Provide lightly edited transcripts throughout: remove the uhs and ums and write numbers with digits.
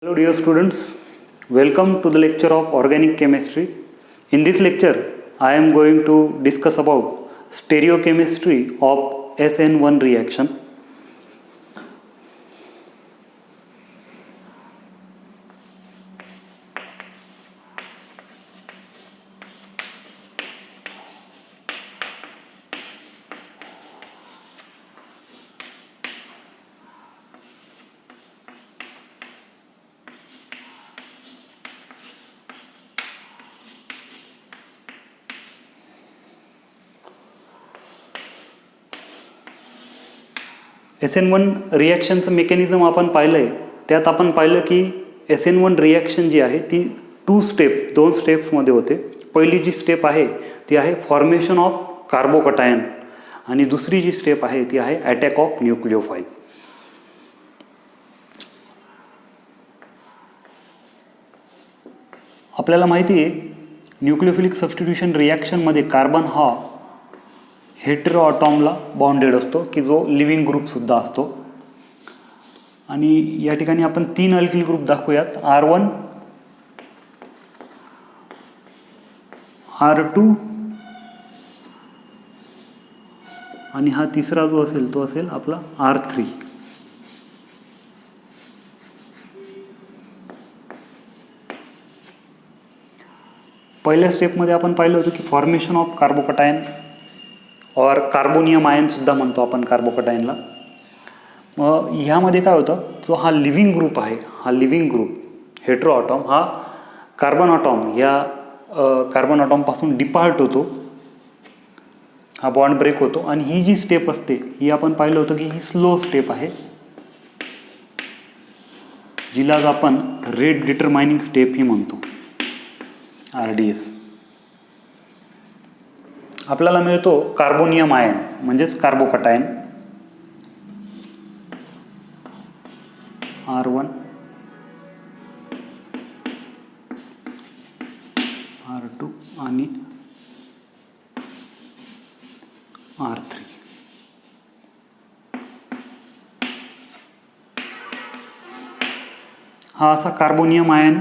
Hello dear students, welcome to the lecture of organic chemistry. In this lecture, I am going to discuss about stereochemistry of SN1 reaction. SN1 रिॲक्शनचं mechanism आपण पाहिलं आहे. त्यात आपण पाहिलं की SN1 reaction जी आहे ती दोन स्टेप्समध्ये होते. पहिली जी स्टेप आहे ती आहे फॉर्मेशन ऑफ कार्बोकटायन आणि दुसरी जी स्टेप आहे ती आहे अटॅक ऑफ न्यूक्लिओफाइल. आपल्याला माहिती आहे न्यूक्लिओफिलिक सबस्टिट्यूशन रिॲक्शनमध्ये कार्बन हा हेटेरो अटॉमला बॉन्डेड असतो की जो लिव्हिंग ग्रुपसुद्धा असतो. आणि या ठिकाणी आपण 3 अल्किल ग्रुप दाखवूयात, R1, R2 आणि हा तिसरा जो असेल तो असेल आपला R3. पहिल्या स्टेपमध्ये आपण पाहिलं होतं की फॉर्मेशन ऑफ कार्बोकटायन और कार्बोनियम आयन सुद्धा म्हणतो आपण कार्बोकटायनला. मग ह्यामध्ये काय होतं, जो हा लिव्हिंग ग्रुप आहे, हा लिव्हिंग ग्रुप हेटेरो अटॉम हा कार्बन अटॉमपासून डिपार्ट होतो, हा बॉन्ड ब्रेक होतो. आणि ही जी स्टेप असते ही आपण पाहिलं होतं की ही स्लो स्टेप आहे, जिलाच आपण रेट डिटरमाइनिंग स्टेप ही म्हणतो, RDS. आपल्याला मिळतो कार्बोनियम आयन म्हणजेच कार्बोकटायन R1, R2 आणि R3. हा असा carbonium ion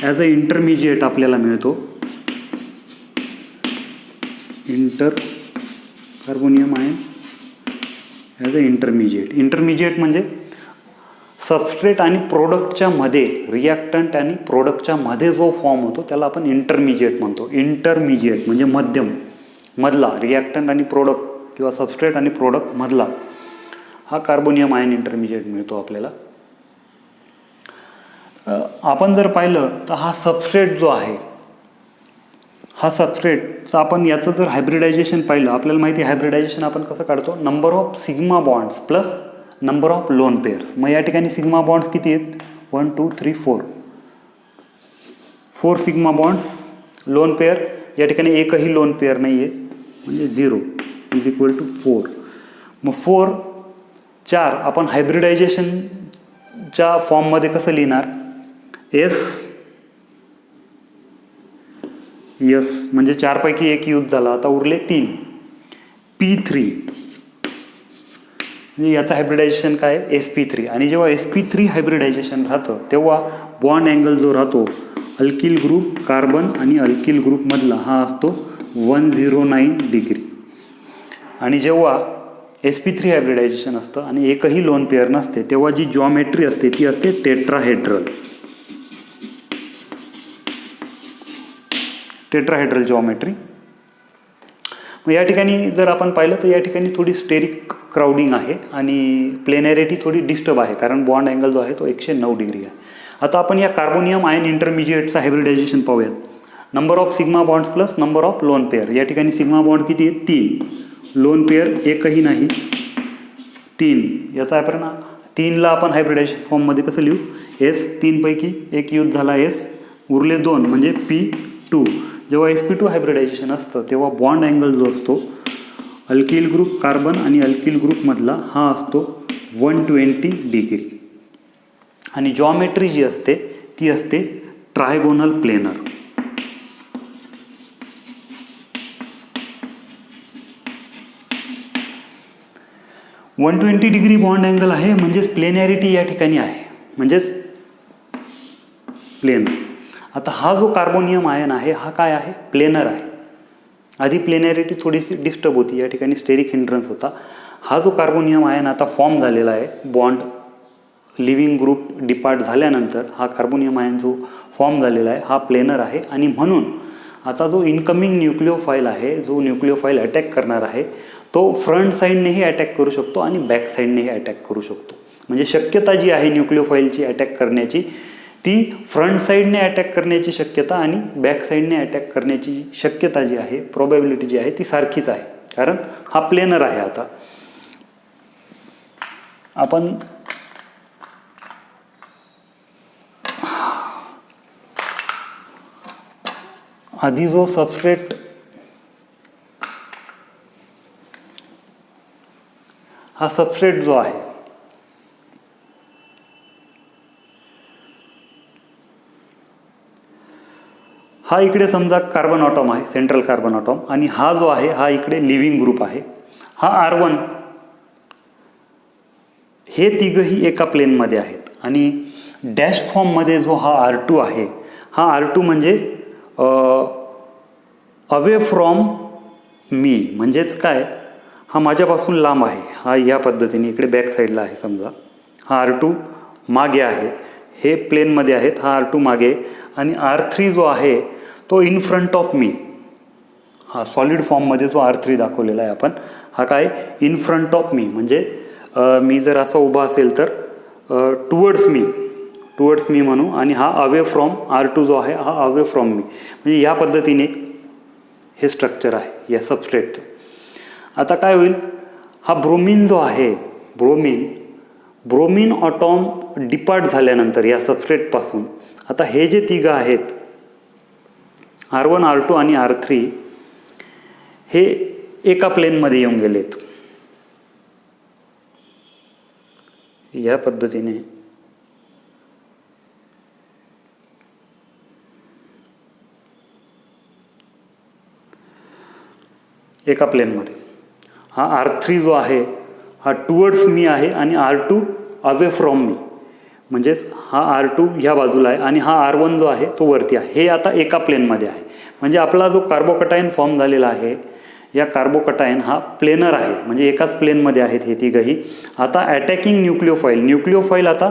as a intermediate आपल्याला मिळतो. Carbonium ion as a intermediate म्हणजे सबस्ट्रेट आणि प्रोडक्टच्या मध्ये, रिॲक्टंट आणि प्रोडक्टच्या मध्ये जो फॉर्म होतो त्याला आपण इंटरमिजिएट म्हणतो. इंटरमिजिएट म्हणजे मधला, रिॲक्टंट आणि प्रोडक्ट किंवा सबस्ट्रेट आणि प्रोडक्ट मधला हा कार्बोनियम आयन इंटरमिजिएट मिळतो आपल्याला. आपण जर पाहिलं तर हा सबस्ट्रेट जो आहे, हा सबस्ट्रेटचा आपण याचं जर हायब्रिडायझेशन पाहिलं, आपल्याला माहिती आहे हायब्रिडायझेशन आपण कसं काढतो, number of sigma bonds plus number of loan pairs. मग या ठिकाणी सिग्मा बॉन्ड्स किती आहेत, 1 2 3 4 सिग्मा बॉन्ड्स. लोन पेअर या ठिकाणी एकही लोन पेअर नाही आहे, म्हणजे 0 इज इक्वल टू 4. मग 4 आपण हायब्रिडायझेशनच्या फॉर्ममध्ये कसं लिहिणार, S म्हणजे 4 पैकी 1 यूज झाला, आता उरले 3. P3 म्हणजे याचं हायब्रिडायझेशन काय, sp3. आणि जेव्हा sp3 हायब्रिडायझेशन राहतं तेव्हा बॉन्ड अँगल जो राहतो अल्किल ग्रुप कार्बन आणि अल्किल ग्रुपमधला हा असतो 109 डिग्री. आणि जेव्हा sp3 हायब्रिडायझेशन असतं आणि एकही लोन पेअर नसते तेव्हा जी जॉमेट्री असते ती असते टेट्राहेड्रल जॉमेट्री. मग या ठिकाणी जर आपण पाहिलं तर या ठिकाणी थोडी स्टेरिक क्राउडिंग आहे आणि प्लेनॅरिटी थोडी डिस्टर्ब आहे, कारण बॉन्ड अँगल जो आहे तो 109 डिग्री आहे. आता आपण या कार्बोनियम आयन इंटरमिजिएटचा हायब्रिडायझेशन पाहूयात. Number of sigma bonds plus number of lone pair. या ठिकाणी सिग्मा बॉन्ड किती आहेत, 3. लोन पेअर एकही नाही, 3. याचा परिणाम 3ला आपण हायब्रिडायझेशन फॉर्ममध्ये कसं लिहू, S 3 पैकी 1 यूज झाला, S उरले 2 म्हणजे P2. जेव्हा sp2 हायब्रिडायझेशन असतं तेव्हा बॉन्ड अँगल जो असतो अल्किल ग्रुप कार्बन आणि अल्किल ग्रुपमधला हा असतो 120 डिग्री. आणि जॉमेट्री जी असते ती असते trigonal planar. 120 degree bond angle आहे, म्हणजेच प्लेनॅरिटी या ठिकाणी आहे, म्हणजेच प्लेन. आता हा जो कार्बोनियम आयन आहे हा काय आहे, प्लेनर आहे. आधी प्लेनॅरिटी थोडीशी डिस्टर्ब होती, या ठिकाणी स्टेरिक हिंड्रन्स होता. हा जो कार्बोनियम आयन आता फॉर्म झालेला आहे, बॉन्ड लिव्हिंग ग्रुप डिपार्ट झाल्यानंतर हा कार्बोनियम आयन जो फॉर्म झालेला आहे हा प्लेनर आहे. आणि म्हणून आता जो इनकमिंग न्यूक्लिओफाईल आहे, जो न्यूक्लिओफाईल अटॅक करणार आहे, तो फ्रंट साईडनेही अटॅक करू शकतो आणि बॅक साईडनेही अटॅक करू शकतो. म्हणजे शक्यता जी आहे न्यूक्लिओफाईलची अटॅक करण्याची, ती फ्रंट साईडने अटॅक करण्याची शक्यता आणि बॅक साईडने अटॅक करण्याची शक्यता जी आहे, प्रोबॅबिलिटी जी आहे, ती सारखीच आहे, कारण हा प्लेनर आहे. आता आपण आधी जो सबस्ट्रेट हा सबस्ट्रेट जो आहे हा इकडे समजा कार्बन ॲटॉम आहे, सेंट्रल कार्बन ॲटॉम, आणि हा जो आहे हा इकडे लिव्हिंग ग्रुप आहे. हा R1, हे तिघही एका प्लेनमध्ये आहेत. आणि डॅश फॉर्ममध्ये जो हा R2 आहे, हा R2 म्हणजे अवे फ्रॉम मी, म्हणजेच काय, हा माझ्यापासून लांब आहे. हा या पद्धतीने इकडे बॅक साईडला आहे समजा. हा R2 मागे आहे, हे प्लेनमध्ये आहेत, हा R2 मागे. आणि R3 जो आहे तो इन फ्रंट ऑफ मी, हा सॉलिड फॉर्ममध्ये जो R3 दाखवलेला आहे आपण, हा काय, इन फ्रंट ऑफ मी, म्हणजे मी जर असा उभा असेल तर टुवर्ड्स मी म्हणू. आणि हा अवे फ्रॉम R2 जो आहे हा अवे फ्रॉम मी, म्हणजे या पद्धतीने हे स्ट्रक्चर आहे या सबस्ट्रेटचं. आता काय होईल, हा ब्रोमीन जो आहे, ब्रोमीन ॲटॉम डिपार्ट झाल्यानंतर या सबस्ट्रेटपासून, आता हे जे तिघं आहेत R1, R2 आणि R3, हे एका प्लेनमध्ये येऊन गेलेत या पद्धतीने. एका प्लेनमध्ये हा R3 जो आहे हा टुवर्ड्स मी आहे आणि R2 अवे फ्रॉम मी, म्हणजेच हा R2 ह्या बाजूला आहे आणि हा R1 जो आहे तो वरती आहे. हे आता एका प्लेनमध्ये आहे. म्हणजे आपला जो कार्बोकटायन फॉर्म झालेला आहे, या कार्बोकटायन हा प्लेनर आहे, म्हणजे एकाच प्लेनमध्ये आहेत हे तिघही. आता अटॅकिंग न्यूक्लिओफाईल आता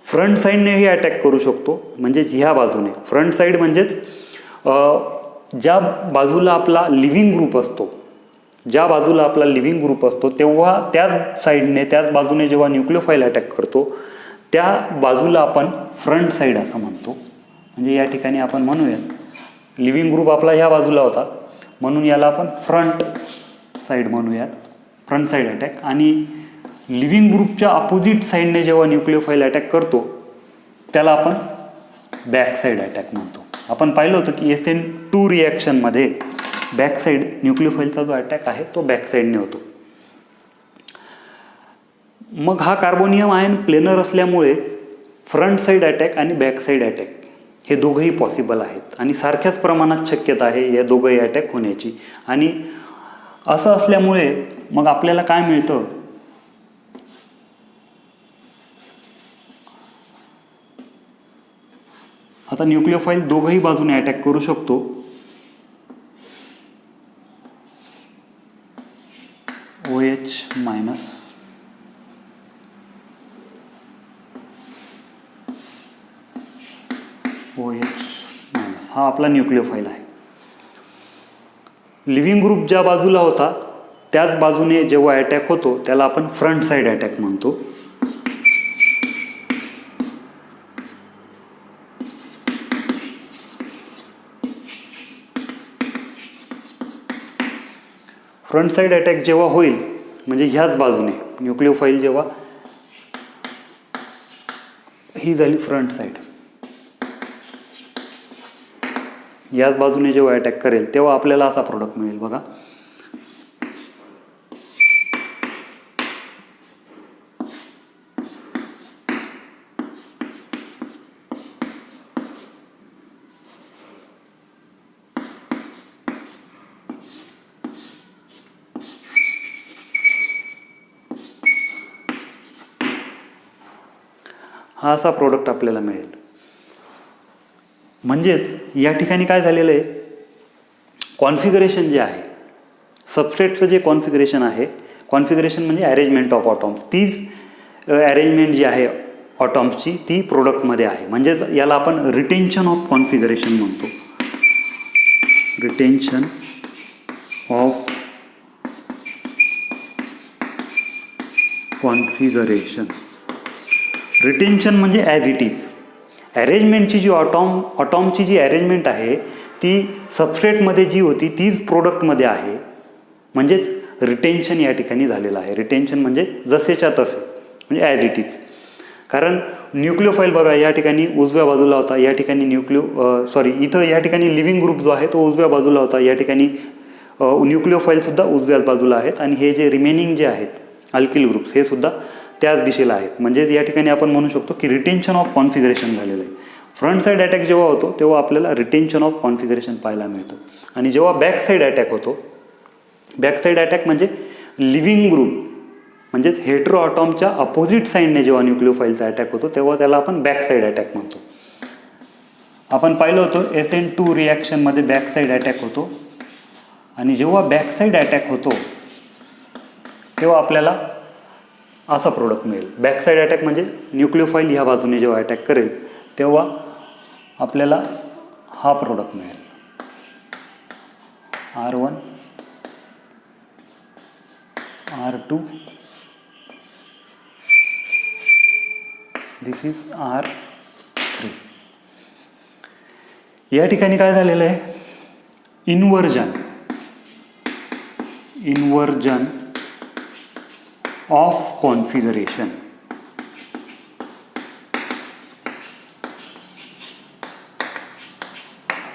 फ्रंट साईडनेही अटॅक करू शकतो, म्हणजेच ह्या बाजूने. फ्रंट साईड म्हणजेच ज्या बाजूला आपला लिव्हिंग ग्रुप असतो तेव्हा त्याच साईडने, त्याच बाजूने जेव्हा न्यूक्लिओफाईल अटॅक करतो, त्या बाजूला आपण फ्रंट साईड असं म्हणतो. म्हणजे या ठिकाणी आपण म्हणूयात लिव्हिंग ग्रुप आपला ह्या बाजूला होता, म्हणून याला आपण फ्रंट साईड म्हणूयात, फ्रंट साईड अटॅक. आणि लिव्हिंग ग्रुपच्या अपोजिट साईडने जेव्हा न्यूक्लिओफाईल अटॅक करतो त्याला आपण बॅक साईड अटॅक म्हणतो. आपण पाहिलं होतं की SN2 रिॲक्शनमध्ये बॅक साईड न्यूक्लिओफाईलचा जो अटॅक आहे तो बॅक साईडने होतो. मग हा कार्बोनियम आयन प्लेनर असल्यामुळे फ्रंट साईड अटॅक आणि बॅक साईड अटॅक हे दोघंही पॉसिबल आहेत आणि सारख्याच प्रमाणात शक्यता आहे या दोघंही अटॅक होण्याची. आणि असं असल्यामुळे मग आपल्याला काय मिळतं, आता न्यूक्लिओफाईल दोघंही बाजूने अटॅक करू शकतो. OH मायनस हा आपला न्यूक्लिओफाईल आहे. लिव्हिंग ग्रुप ज्या बाजूला होता त्याच बाजूने जेव्हा अटॅक होतो त्याला आपण फ्रंट साईड अटॅक म्हणतो. फ्रंट साईड अटॅक जेव्हा होईल म्हणजे ह्याच बाजूने न्यूक्लिओफाईल, जेव्हा ही झाली फ्रंट साईड, याच बाजूने जेव्हा अटॅक करेल तेव्हा आपल्याला असा प्रोडक्ट मिळेल बघा. हा असा प्रोडक्ट आपल्याला मिळेल. म्हणजेच या ठिकाणी काय झालेलं आहे, कॉन्फिगरेशन जे आहे, सबस्ट्रेटचं जे कॉन्फिगरेशन आहे, कॉन्फिगरेशन म्हणजे अरेंजमेंट ऑफ ऑटॉम्स, तीच अरेंजमेंट जी आहे ऑटॉम्सची ती प्रोडक्टमध्ये आहे. म्हणजेच याला आपण रिटेन्शन ऑफ कॉन्फिगरेशन म्हणतो. Retention of configuration. रिटेन्शन म्हणजे ॲज इट इज. अरेंजमेंटची जी ऑटॉमची जी अरेंजमेंट आहे ती सबस्ट्रेटमध्ये जी होती तीच प्रोडक्टमध्ये आहे. म्हणजेच रिटेन्शन या ठिकाणी झालेलं आहे. रिटेन्शन म्हणजे जसेच्या तसे, म्हणजे ॲज इट इज. कारण न्यूक्लिओफाईल बघा या ठिकाणी उजव्या बाजूला होता, या ठिकाणी इथं या ठिकाणी लिव्हिंग ग्रुप जो आहे तो उजव्या बाजूला होता, या ठिकाणी न्यूक्लिओफाईलसुद्धा उजव्या बाजूला आहेत आणि हे जे रिमेनिंग जे आहेत अल्किल ग्रुप्स हे सुद्धा त्याच दिशेला आहेत. म्हणजे या ठिकाणी आपण म्हणू शकतो की रिटेन्शन ऑफ कॉन्फिगरेशन झालेलं आहे. फ्रंट साईड अटॅक जेव्हा होतो तेव्हा आपल्याला रिटेन्शन ऑफ कॉन्फिगरेशन पाहायला मिळतं. आणि जेव्हा बॅक साईड अटॅक होतो, बॅक साईड अटॅक म्हणजे लिव्हिंग ग्रुप म्हणजेच हेटेरो ऑटॉमच्या अपोजिट साईडने जेव्हा न्यूक्लिओफाईलचा अटॅक होतो तेव्हा त्याला आपण बॅक साईड अटॅक म्हणतो. आपण पाहिलं होतं SN2 रिॲक्शनमध्ये बॅक साईड अटॅक होतो. आणि जेव्हा बॅक साईड अटॅक होतो तेव्हा आपल्याला असा प्रोडक्ट मिळेल. बॅक साईड अटॅक म्हणजे न्यूक्लिओफाईल ह्या बाजूने जेव्हा अटॅक करेल तेव्हा आपल्याला हा प्रोडक्ट मिळेल. R1 R2 this is R3. या ठिकाणी काय झालेलं आहे, इन्व्हर्जन ऑफ कॉन्फिगरेशन.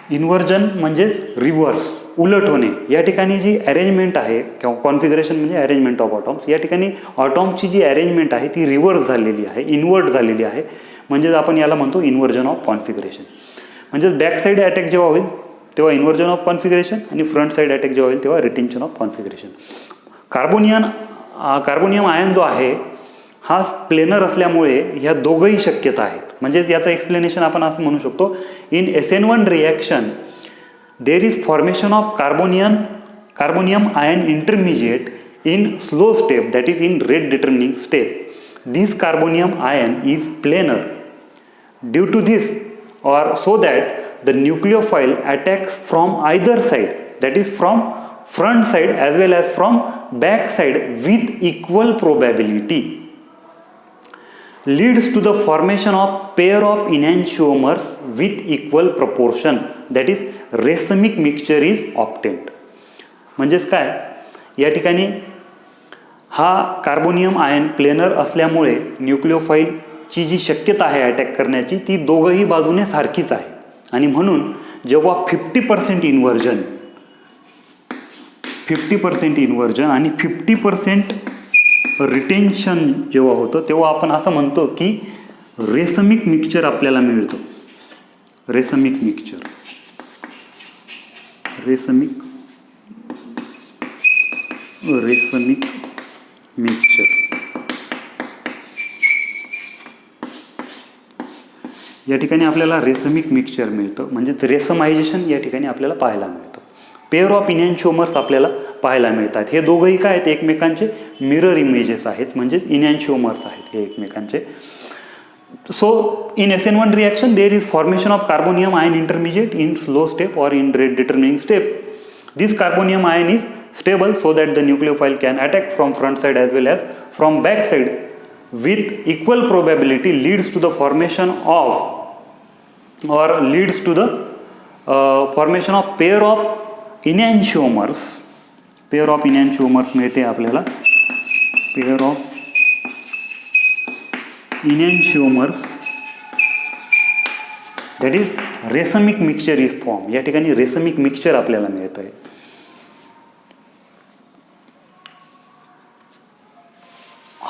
इन्व्हर्जन म्हणजेच रिव्हर्स, उलट होणे. या ठिकाणी जी अरेंजमेंट आहे किंवा कॉन्फिगरेशन म्हणजे अरेंजमेंट ऑफ ऑटॉम्स, या ठिकाणी ऑटॉम्सची जी अरेंजमेंट आहे ती रिव्हर्स झालेली आहे, इन्व्हर्ट झालेली आहे. म्हणजेच आपण याला म्हणतो इन्व्हर्जन ऑफ कॉन्फिगरेशन. म्हणजेच बॅक साईड अटॅक जेव्हा होईल तेव्हा इन्व्हर्जन ऑफ कॉन्फिगरेशन आणि फ्रंट साईड अटॅक जेव्हा होईल तेव्हा retention of configuration. Carbonium ion जो आहे हा प्लेनर असल्यामुळे ह्या दोघंही शक्यता आहेत. म्हणजेच याचं एक्सप्लेनेशन आपण असं म्हणू शकतो, in SN1 reaction there is formation of carbonium ion intermediate in slow step, that is in rate determining step. This carbonium ion is planar. Due to this, or so that the nucleophile attacks from either side, that is from front side as well as from back side with equal probability, leads to the formation of pair of enantiomers with equal proportion, that is racemic mixture is obtained. म्हणजेच काय, या ठिकाणी हा carbonium ion planar असल्यामुळे न्यूक्लिओफाईलची जी शक्यता आहे attack करण्याची ती दोघंही बाजूने सारखीच आहे. आणि म्हणून जेव्हा 50% इन्व्हर्जन आणि 50% रिटेन्शन जेव्हा होतं तेव्हा आपण असं म्हणतो की रेसमिक मिक्सचर आपल्याला मिळतं. रेसमिक मिक्सचर या ठिकाणी आपल्याला रेसमिक मिक्सचर मिळतं. म्हणजेच रेसमायझेशन या ठिकाणी आपल्याला पाहायला मिळतं. पेअर ऑफ इनॅन्शिओमर्स आपल्याला पाहायला मिळतात. हे दोघंही काय आहेत, एकमेकांचे मिरर इमेजेस आहेत, म्हणजेच इनॅन्शिओमर्स आहेत हे एकमेकांचे. So in SN1 reaction there is formation of carbonium ion intermediate in slow step और in rate determining step. This carbonium ion is stable so that the nucleophile can attack from front side as well as from back side with equal probability, leads to the formation of or leads to the formation of pair of enantiomers. Pair of enantiomers मिळते आपल्याला. Pair of enantiomers, that is racemic mixture is formed. या ठिकाणी racemic mixture आपल्याला मिळत आहे.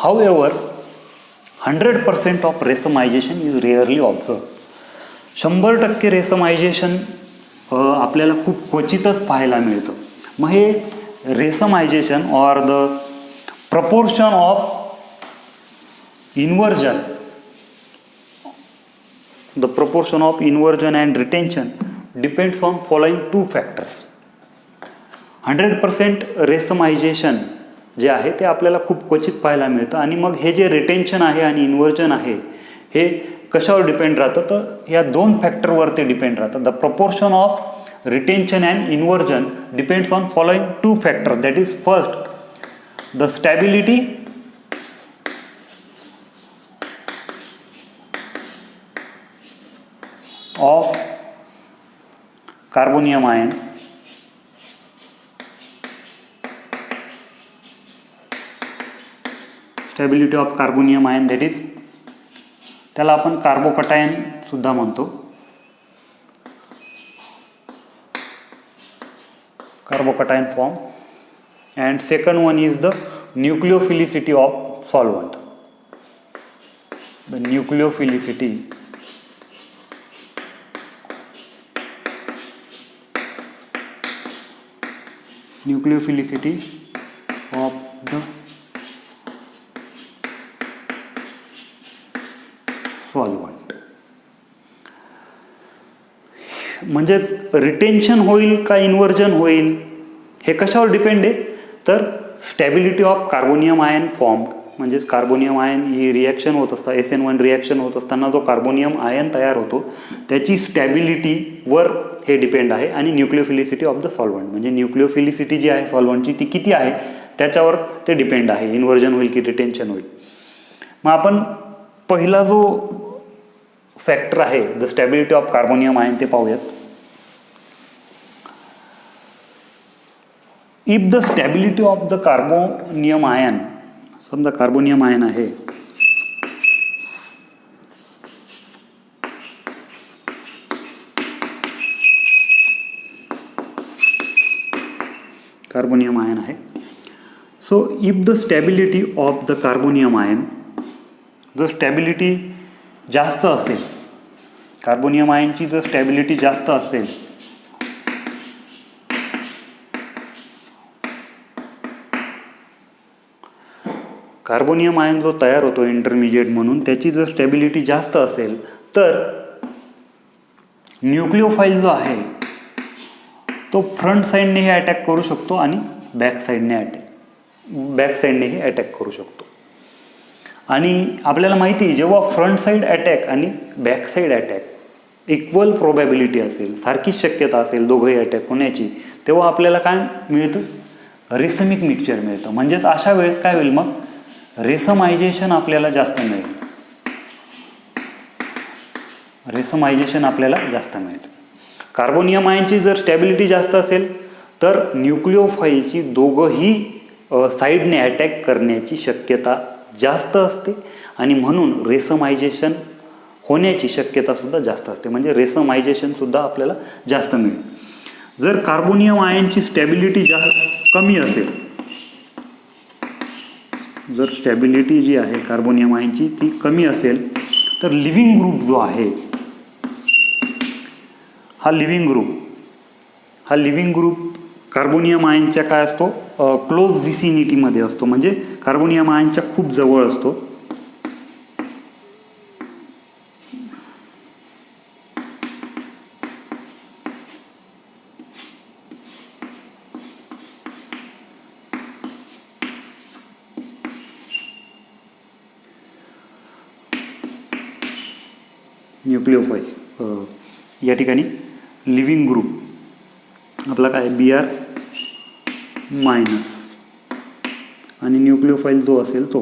However, 100% of racemization is rarely observed. 100% रेसमायझेशन आपल्याला खूप क्वचितच पाहायला मिळतं. मग हे racemization or the proportion of inversion the proportion of inversion and retention depends on following 2 factors. 100% racemization जे आहे ते आपल्याला खूप क्वचित पाहायला मिळतं. आणि मग हे जे रिटेन्शन आहे आणि इन्व्हर्जन आहे हे कशावर डिपेंड राहतं, तर या 2 फॅक्टरवर ते डिपेंड राहतं. The proportion of retention and inversion depends on following 2 factors. That is first the stability of carbonium ion stability of carbonium ion, that is त्याला आपण कार्बोकटायन सुद्धा म्हणतो. Carbocation form. And second one is the nucleophilicity of solvent. The nucleophilicity of the solvent. म्हणजेच retention होईल का inversion होईल हे कशावर डिपेंड आहे, तर stability of carbonium ion form. म्हणजेच कार्बोनियम आयन ही रिॲक्शन होत असता SN1 रिॲक्शन होत असताना जो कार्बोनियम आयन तयार होतो त्याची स्टॅबिलिटीवर हे डिपेंड आहे. आणि न्यूक्लिओफिलिसिटी ऑफ द सॉल्वंट म्हणजे न्यूक्लिओफिलिसिटी जी आहे सॉल्वंटची ती किती आहे त्याच्यावर ते डिपेंड आहे, इन्व्हर्जन होईल की रिटेन्शन होईल. मग आपण पहिला जो फॅक्टर आहे the stability of carbonium ion ते पाहूयात. If the stability of the carbonium ion, समजा कार्बोनियम आयन आहे, कार्बोनियम आयन आहे. So if the stability of the carbonium ion, जर स्टॅबिलिटी जास्त असेल, कार्बोनियम आयनची जर स्टॅबिलिटी जास्त असेल कार्बोनियम आयन जो तयार होतो इंटरमिजिएट म्हणून त्याची जर स्टॅबिलिटी जास्त असेल तर न्यूक्लिओफाईल जो आहे तो फ्रंट साईडनेही अटॅक करू शकतो आणि बॅक साईडनेही अटॅक करू शकतो. आणि आपल्याला माहिती आहे जेव्हा फ्रंट साईड अटॅक आणि back side attack equal probability असेल, सारखीच शक्यता असेल दोघंही अटॅक होण्याची, तेव्हा आपल्याला काय मिळतं, रेसमिक मिक्सचर मिळतं. म्हणजेच अशा वेळेस काय होईल, मग रेसमायझेशन आपल्याला जास्त मिळेल. रेसमायझेशन आपल्याला जास्त मिळेल. कार्बोनियम आयनची जर स्टॅबिलिटी जास्त असेल तर न्यूक्लिओफाईलची दोघंही साईडने अटॅक करण्याची शक्यता जास्त असते आणि म्हणून रेसमायझेशन होण्याची शक्यता सुद्धा जास्त असते. म्हणजे रेसमायझेशन सुद्धा आपल्याला जास्त मिळेल. जर कार्बोनियम आयनची स्टॅबिलिटी कमी असेल, जर स्टॅबिलिटी जी आहे कार्बोनियम आयनची ती कमी असेल तर लिव्हिंग ग्रुप जो आहे हा लिव्हिंग ग्रुप कार्बोनियम आयनच्या काय असतो, क्लोज व्हिसिनिटीमध्ये असतो. म्हणजे कार्बोनियम आयनच्या खूप जवळ असतो. न्यूक्लिओफाईल या ठिकाणी लिव्हिंग ग्रुप आपला काय Br- आणि न्यूक्लिओफाईल जो असेल तो.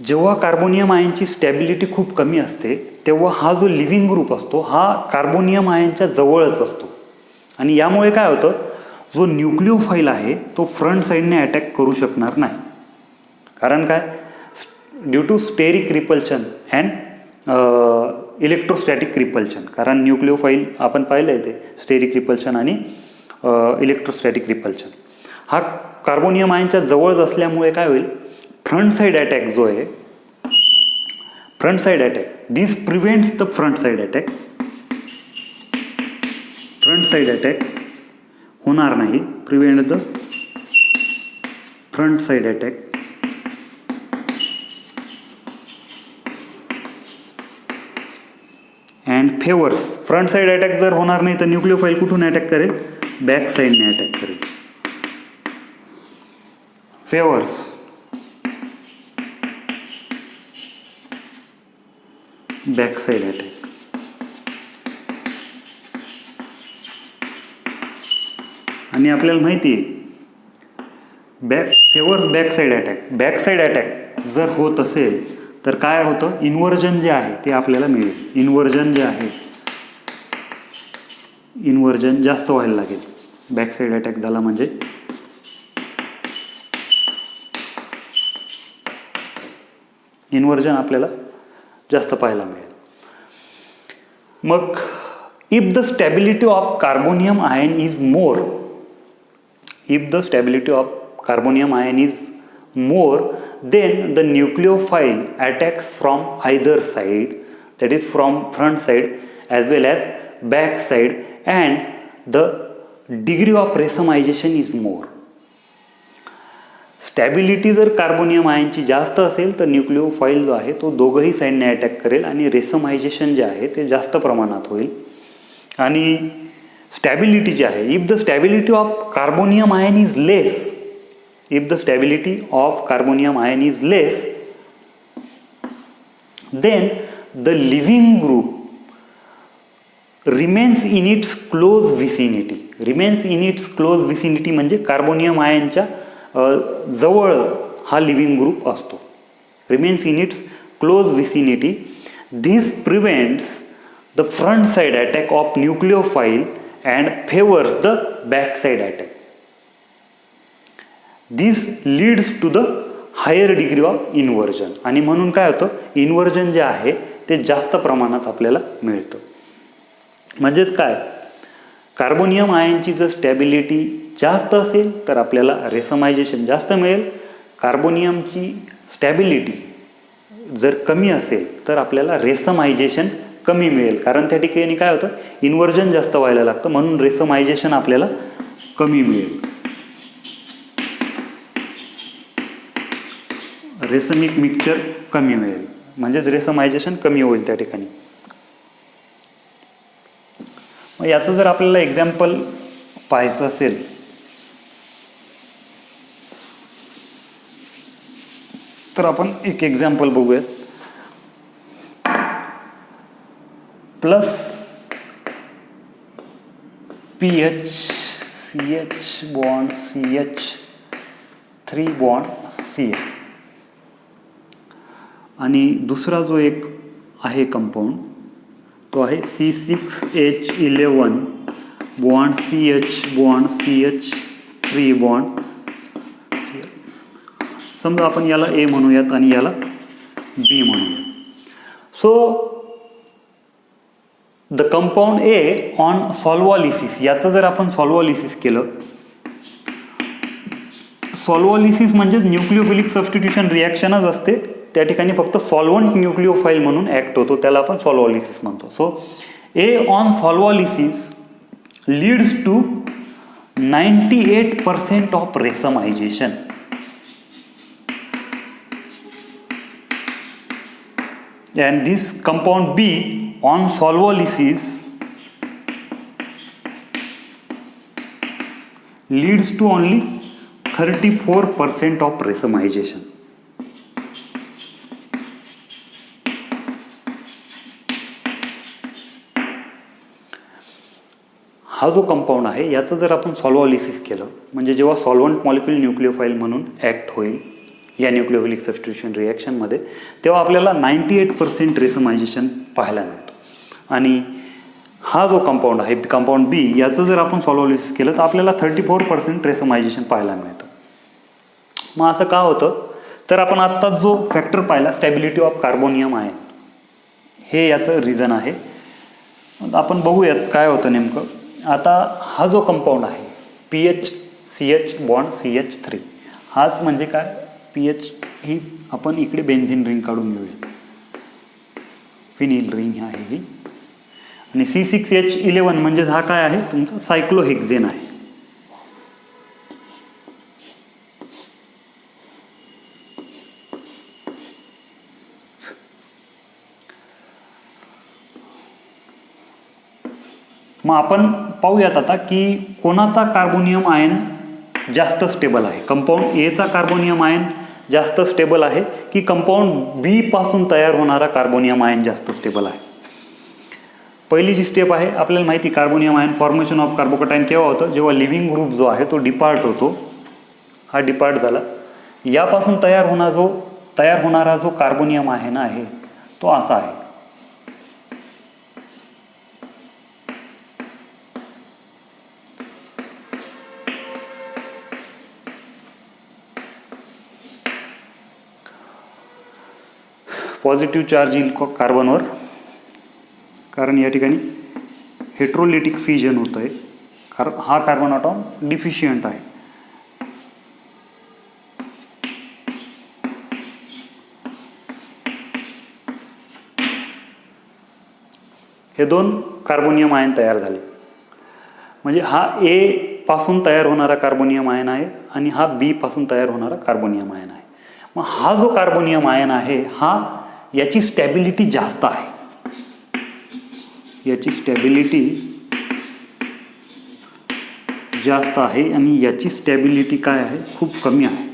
जेव्हा कार्बोनियम आयनची स्टॅबिलिटी खूप कमी असते तेव्हा हा जो लिव्हिंग ग्रुप असतो हा कार्बोनियम आयनच्या जवळच असतो. आणि यामुळे काय होतं, जो न्यूक्लिओफाईल आहे तो फ्रंट साईडने अटॅक करू शकणार नाही. कारण काय, due to steric repulsion and electrostatic repulsion. कारण न्यूक्लिओफाईल आपण पाहिलं आहे ते स्टेरिक रिपल्शन आणि इलेक्ट्रोस्टॅटिक रिपल्शन. हा कार्बोनियम आयनच्या जवळच असल्यामुळे काय होईल, फ्रंट साईड अटॅक जो आहे, front side attack, this prevents the front side attack. Front side attack होणार नाही, prevent the front side attack and favors, front side attack जर होणार नाही तर न्यूक्लिओफाईल कुठून अटॅक करेल, बॅक साईडने अटॅक करेल. Favours back side attack. आणि आपल्याला माहिती आहे favours back side attack. Back side attack जर होत असेल तर काय होतं, इन्व्हर्जन जे आहे ते आपल्याला मिळेल. इन्व्हर्जन जे आहे, इन्व्हर्जन जास्त व्हायला लागेल. बॅक साईड अटॅक झाला म्हणजे इन्व्हर्जन आपल्याला जास्त पाहायला मिळेल. मग if the stability of carbonium ion is more, if the stability of carbonium ion is more, then the nucleophile attacks from either side, that is from front side as well as back side, and the degree of racemization is more. Stability जर carbonium आयनची जास्त असेल तर nucleophile जो आहे तो दोघंही साईडने attack करेल आणि रेसमायझेशन जे आहे ते जास्त प्रमाणात होईल. आणि स्टॅबिलिटी जी आहे, if the stability of carbonium ion is less, if the stability of carbonium ion is less, then the leaving group remains in its close vicinity. रिमेन्स इन इट्स क्लोज विसिनिटी म्हणजे कार्बोनियम आयनच्या जवळ हा लिव्हिंग ग्रुप असतो. Remains in its close vicinity. This prevents the front side attack of nucleophile and favors the backside attack. This leads to the higher degree of inversion. आणि म्हणून काय होतं, इन्व्हर्जन जे आहे ते जास्त प्रमाणात आपल्याला मिळतं. म्हणजेच काय, कार्बोनियम आयनची जर स्टॅबिलिटी जास्त असेल तर आपल्याला रेसमायझेशन जास्त मिळेल. कार्बोनियमची स्टॅबिलिटी जर कमी असेल तर आपल्याला रेसमायझेशन कमी मिळेल. कारण त्या ठिकाणी काय होतं, इन्व्हर्जन जास्त व्हायला लागतं, म्हणून रेसमायझेशन आपल्याला कमी मिळेल. रेसमिक मिक्सचर कमी मिळेल, म्हणजेच रेसमायझेशन कमी होईल त्या ठिकाणी. मग याचं जर आपल्याला एक्झाम्पल पाहायचं असेल तर आपण एक एक्झाम्पल बघूयात. Plus PH CH bond CH3 bond Cl. आणि दुसरा जो एक आहे कंपाऊंड तो आहे C6H11 bond CH bond CH3 bond Cl. समजा आपण याला A म्हणूयात आणि याला B म्हणूयात. So the compound A on solvolysis, याचं जर आपण सॉल्व्होलिसिस केलं, सॉल्व्होलिसिस म्हणजे न्यूक्लिओफिलिक सबस्टिट्यूशन रिॲक्शनच असते, त्या ठिकाणी फक्त सॉल्व्हंट न्यूक्लिओफाईल म्हणून ॲक्ट होतो, त्याला आपण सॉल्व्होलिसिस म्हणतो. So A on solvolysis leads to 98% of racemization. And this compound B on solvolysis leads to only 34% of racemization. हा जो कंपाऊंड आहे याचं जर आपण सॉल्व्होलिसिस केलं म्हणजे जेव्हा सॉल्व्हंट मॉलिक्यूल न्यूक्लिओफाईल म्हणून ॲक्ट होईल या न्यूक्लिओफिलिक सबस्टिट्यूशन रिॲक्शनमध्ये, तेव्हा आपल्याला 98% रेसमायझेशन पाहायला मिळतं. आणि हा जो कंपाऊंड आहे कंपाऊंड B याचं जर आपण सॉल्व्होलिसिस केलं तर आपल्याला 34% रेसमायझेशन पाहायला मिळतं. मग असं का होतं, तर आपण आत्ता जो फॅक्टर पाहिला स्टॅबिलिटी ऑफ कार्बोनियम आयन, हे याचं रिझन आहे. आपण बघूयात काय होतं नेमकं. आता हा जो कंपाऊंड आहे PH CH बॉन्ड CH3, हाच म्हणजे काय, PH ही आपण इकडे बेन्झिन रिंग काढून घेऊयात, फिनिल रिंग आहे ही. आणि C6H11 म्हणजे हा काय आहे, तुमचा सायक्लोहेक्झेन आहे. मग आपण पाहूयात आता की कोणाचा कार्बोनियम आयन जास्त स्टेबल आहे. कंपाऊंड एचा कार्बोनियम आयन जास्त स्टेबल आहे की कंपाऊंड बी पासून तयार होणारा कार्बोनियम आयन जास्त स्टेबल आहे. पहिली जी स्टेप आहे, आपल्याला माहिती carbonium ion formation of carbocation केव्हा होतं, जेव्हा लिव्हिंग ग्रुप जो आहे तो डिपार्ट होतो. हा डिपार्ट झाला. यापासून तयार होणारा जो कार्बोनियम आयन आहे तो असा आहे. पॉझिटिव्ह चार्ज येईल कार्बनवर, कारण या ठिकाणी हेट्रोलिटिक फ्युजन होत आहे. कारण हा कार्बन ॲटॉम डिफिशियंट आहे. हे दोन कार्बोनियम आयन तयार झाले. म्हणजे हा ए पासून तयार होणारा कार्बोनियम आयन आहे आणि हा बी पासून तयार होणारा कार्बोनियम आयन आहे. मग हा जो कार्बोनियम आयन आहे हा याची स्टॅबिलिटी जास्त आहे. याची स्टॅबिलिटी जास्त आहे आणि याची स्टॅबिलिटी काय आहे, खूप कमी आहे.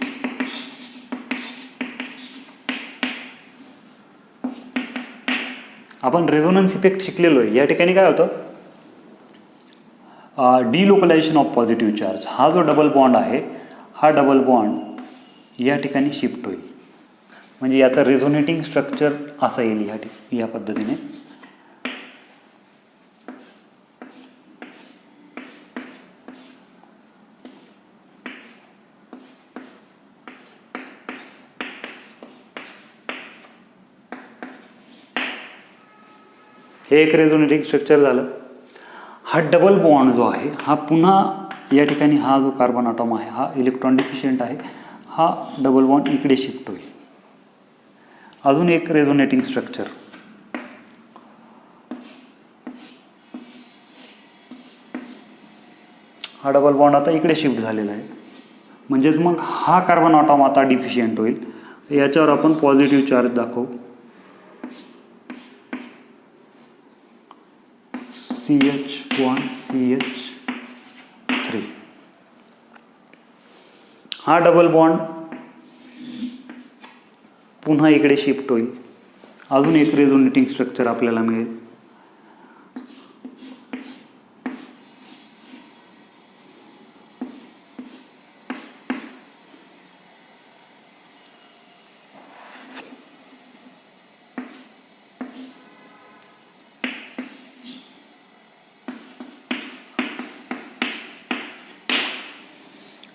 आपण रेझोनन्स इफेक्ट शिकलेलो आहे. या ठिकाणी काय होतं, डिलोकलायझेशन ऑफ पॉझिटिव्ह चार्ज. हा जो डबल बॉन्ड आहे हा डबल बॉन्ड या ठिकाणी शिफ्ट होईल. म्हणजे याचं रेझोनेटिंग स्ट्रक्चर असं येईल या पद्धतीने. हे एक रेझोनेटिंग स्ट्रक्चर झालं. हा डबल बॉन्ड जो आहे हा पुन्हा या ठिकाणी हा जो कार्बन ॲटॉम आहे हा इलेक्ट्रॉन डिफिशियंट आहे. हा डबल बॉन्ड इकडे शिफ्ट होईल. अजून एक रेझोनेटिंग स्ट्रक्चर. हा डबल बॉन्ड आता इकडे शिफ्ट झालेला आहे. म्हणजेच मग हा कार्बन ॲटॉम आता डिफिशियंट होईल. याच्यावर आपण पॉझिटिव्ह चार्ज दाखवू. CH1 CH3. हा डबल बॉन्ड पुन्हा इकडे शिफ्ट होईल. अजून एक रेझोनेटिंग स्ट्रक्चर आपल्याला मिळेल.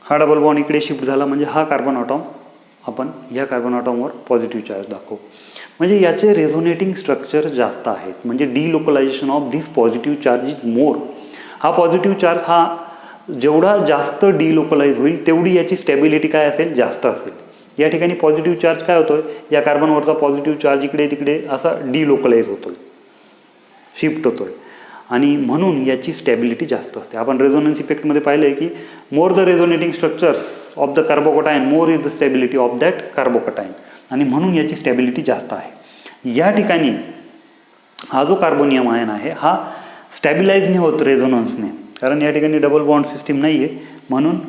हा डबल बॉन्ड इकडे शिफ्ट झाला म्हणजे हा कार्बन ॲटॉम आपण या कार्बन ॲटॉमवर पॉझिटिव्ह चार्ज दाखवू. म्हणजे याचे रेझोनेटिंग स्ट्रक्चर जास्त आहेत. म्हणजे delocalization of this positive charge is more. हा पॉझिटिव्ह चार्ज हा जेवढा जास्त डिलोकलाइज होईल तेवढी याची स्टॅबिलिटी काय असेल, जास्त असेल. या ठिकाणी पॉझिटिव्ह चार्ज काय होतोय, या कार्बनवरचा पॉझिटिव्ह चार्ज इकडे तिकडे असा डिलोकलाइज होतोय, शिफ्ट होतोय आणि म्हणून याची स्टॅबिलिटी जास्त असते. आपण रेझोनन्स इफेक्टमध्ये पाहिलं आहे की more the resonating structures of the carbocation more is the stability of that carbocation आणि म्हणून याची स्टॅबिलिटी जास्त आहे. या ठिकाणी हा जो कार्बोनियम आयन आहे हा स्टॅबिलाइज नाही होत रेझोनन्सने, कारण या ठिकाणी डबल बॉन्ड सिस्टीम नाही आहे. म्हणून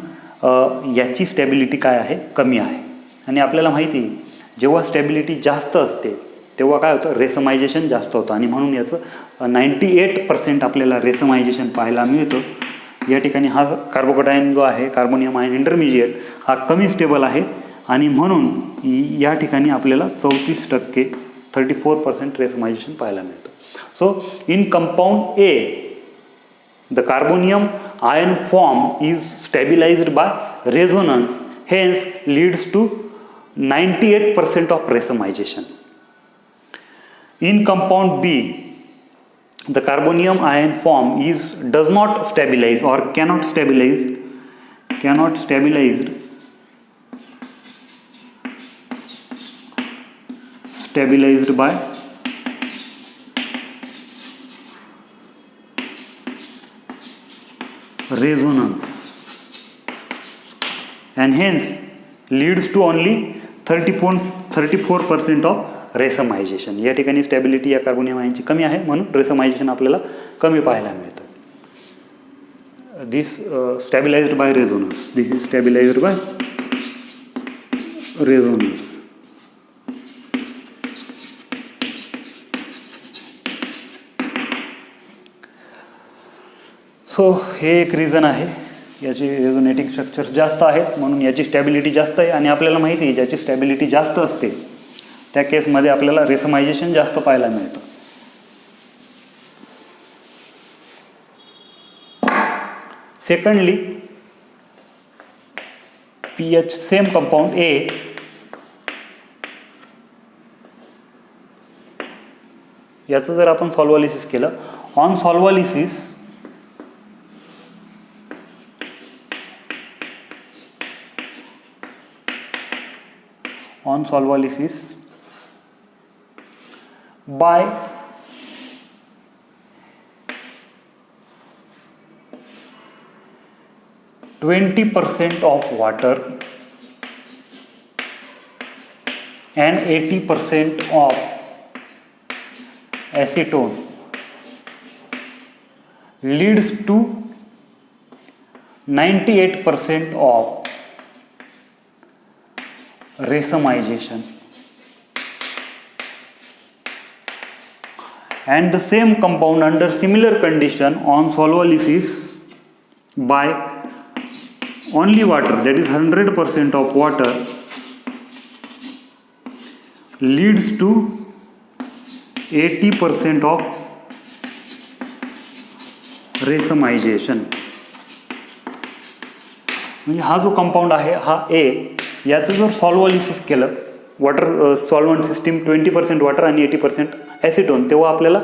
याची स्टॅबिलिटी काय आहे, कमी आहे. आणि आपल्याला माहिती आहे जेव्हा स्टॅबिलिटी जास्त असते तेव्हा काय होतं, रेसमायझेशन जास्त होतं आणि म्हणून याचं 98% आपल्याला रेसमायझेशन पाहायला मिळतं. या ठिकाणी हा कार्बोकॅटायन जो आहे कार्बोनियम आयन इंटरमिजिएट हा कमी स्टेबल आहे आणि म्हणून या ठिकाणी आपल्याला 34% रेसमायझेशन पाहायला मिळतं. So in compound A the carbonium ion form is stabilized by resonance, hence leads to 98% of racemization. In compound B, the carbonium ion form does not stabilize or cannot stabilize stabilized by resonance and hence leads to only 34% of racemization. या ठिकाणी stability या carbonium आयनची कमी आहे म्हणून रेसमायझेशन आपल्याला कमी पाहायला मिळतं. this stabilized by resonance. This is stabilized by resonance. So हे एक रिझन आहे, याची रेझोनेटिंग स्ट्रक्चर जास्त आहेत म्हणून याची स्टॅबिलिटी जास्त आहे. आणि आपल्याला माहिती आहे ज्याची स्टॅबिलिटी जास्त असते त्या केसमध्ये आपल्याला रेसमायझेशन जास्त पाहायला मिळतं. Secondly pH same compound A याचं जर आपण सॉल्व्होलिसिस केलं, on सॉल्व्होलिसिस by 20% of water and 80% of acetone leads to 98% of racemization. And the same compound under similar condition on solubilisis by only water, that is 100% of water, leads to 80% of racemization. म्हणजे हा जो compound आहे हा A, याचं जर सॉल्व्होलिसिस केलं, water solvent system 20% water आणि 80% acetone, तेव्हा आपल्याला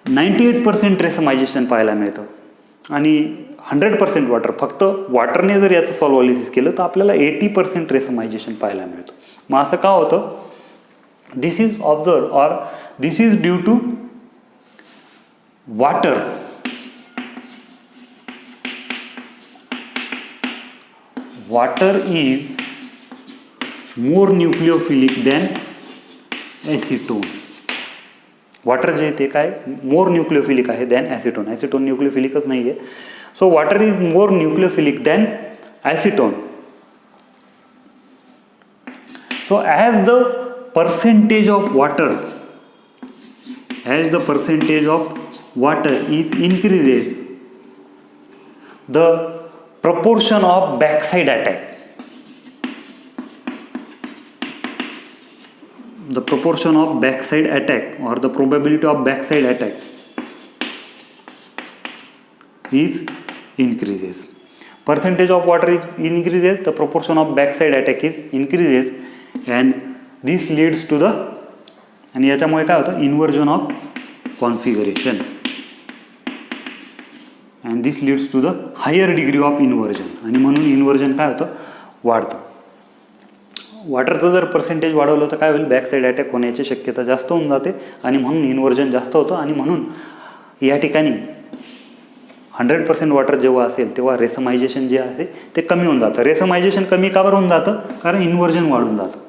98% रेसमायझेशन पाहायला मिळतं. आणि 100% वॉटर, फक्त वॉटरने जर याचं सॉल्व्होलिसिस केलं तर आपल्याला 80% रेसमायझेशन पाहायला मिळतं. मग असं का होतं? This is observe or this is due to water is more nucleophilic than acetone. Water जे ते काय मोर न्यूक्लिओफिलिक आहे दॅन ॲसिटोन. ॲसिटोन न्यूक्लिओफिलिकच नाही आहे. So water is more nucleophilic than acetone. So as the percentage of water is increases, the proportion of backside attack, the proportion of backside attack or the probability of backside attack is increases. Percentage of water is increases, the proportion of backside attack is increases, and this leads to the, आणि याच्यामुळे काय होतं, inversion of configuration, and this leads to the higher degree of inversion. आणि म्हणून inversion काय होतं, वाढतं. वॉटरचं जर पर्सेंटेज वाढवलं तर काय होईल, बॅकसाईड अटॅक होण्याची शक्यता जास्त होऊन जाते आणि म्हणून इन्व्हर्जन जास्त होतं. आणि म्हणून या ठिकाणी 100% वॉटर जेव्हा असेल तेव्हा रेसमायझेशन जे आहे ते कमी होऊन जातं. रेसमायझेशन कमी का बरं होऊन जातं, कारण इन्व्हर्जन वाढून जातं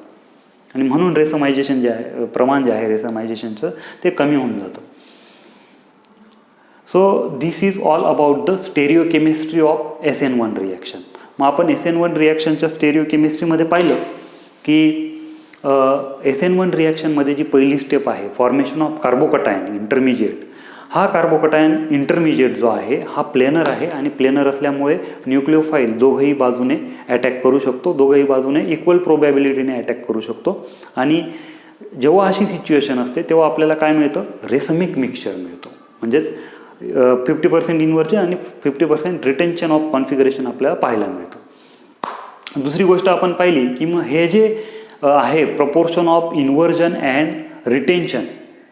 आणि म्हणून रेसमायझेशन जे आहे, प्रमाण जे आहे रेसमायझेशनचं ते कमी होऊन जातं. So this is all about the stereochemistry of SN1 reaction. मग आपण SN1 रिॲक्शनच्या स्टेरिओकेमिस्ट्रीमध्ये पाहिलं की SN1 रिॲक्शनमध्ये जी पहिली स्टेप आहे, फॉर्मेशन ऑफ कार्बोकटायन इंटरमिजिएट. हा कार्बोकटायन इंटरमिजिएट जो आहे हा प्लेनर आहे आणि प्लेनर असल्यामुळे न्यूक्लिओफाईल दोघंही बाजूने अटॅक करू शकतो, दोघंही बाजूने इक्वल प्रोबॅबिलिटीने अटॅक करू शकतो. आणि जेव्हा अशी सिच्युएशन असते तेव्हा आपल्याला काय मिळतं, रेसमिक मिक्सचर मिळतो. म्हणजेच 50% इन्व्हर्जन आणि 50% रिटेन्शन ऑफ कॉन्फिगरेशन आपल्याला पाहायला मिळतं. दुसरी गोष्ट आपण पाहिली की मग हे जे आहे proportion of inversion and retention,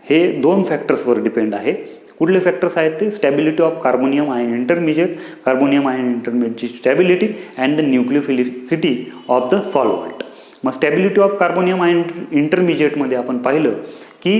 हे 2 फॅक्टर्सवर डिपेंड आहे. कुठले फॅक्टर्स आहेत ते, stability of carbonium ion intermediate, carbonium ion इंटरमिजिएटची stability and the nucleophilicity of the solvent. मग स्टॅबिलिटी ऑफ कार्बोनियम आयन इंटरमिजिएटमध्ये आपण पाहिलं की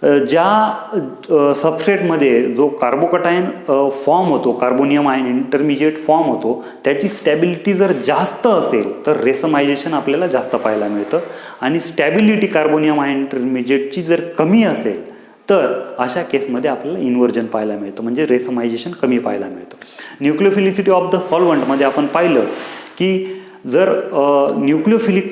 ज्या सबस्ट्रेटमध्ये जो कार्बोकटायन फॉर्म होतो, कार्बोनियम आयन इंटरमिजिएट फॉर्म होतो, त्याची स्टॅबिलिटी जर जास्त असेल तर रेसमायझेशन आपल्याला जास्त पाहायला मिळतं. आणि स्टॅबिलिटी कार्बोनियम आयन इंटरमिजिएटची जर कमी असेल तर अशा केसमध्ये आपल्याला इन्व्हर्जन पाहायला मिळतं, म्हणजे रेसमायझेशन कमी पाहायला मिळतं. न्यूक्लिओफिलिसिटी ऑफ द सॉल्व्हंटमध्ये आपण पाहिलं की जर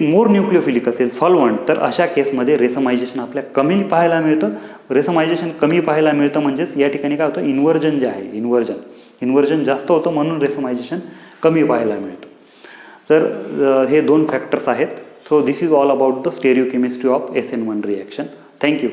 मोर न्यूक्लिओफिलिक असेल सॉल्व्हंट, तर अशा केसमध्ये रेसमायझेशन आपल्या कमी पाहायला मिळतं. रेसमायझेशन कमी पाहायला मिळतं म्हणजेच या ठिकाणी काय होतं, इन्व्हर्जन जे आहे इन्व्हर्जन जास्त होतं, म्हणून रेसमायझेशन कमी पाहायला मिळतं. तर हे 2 फॅक्टर्स आहेत. So this is all about the stereochemistry of SN1 reaction. Thank you.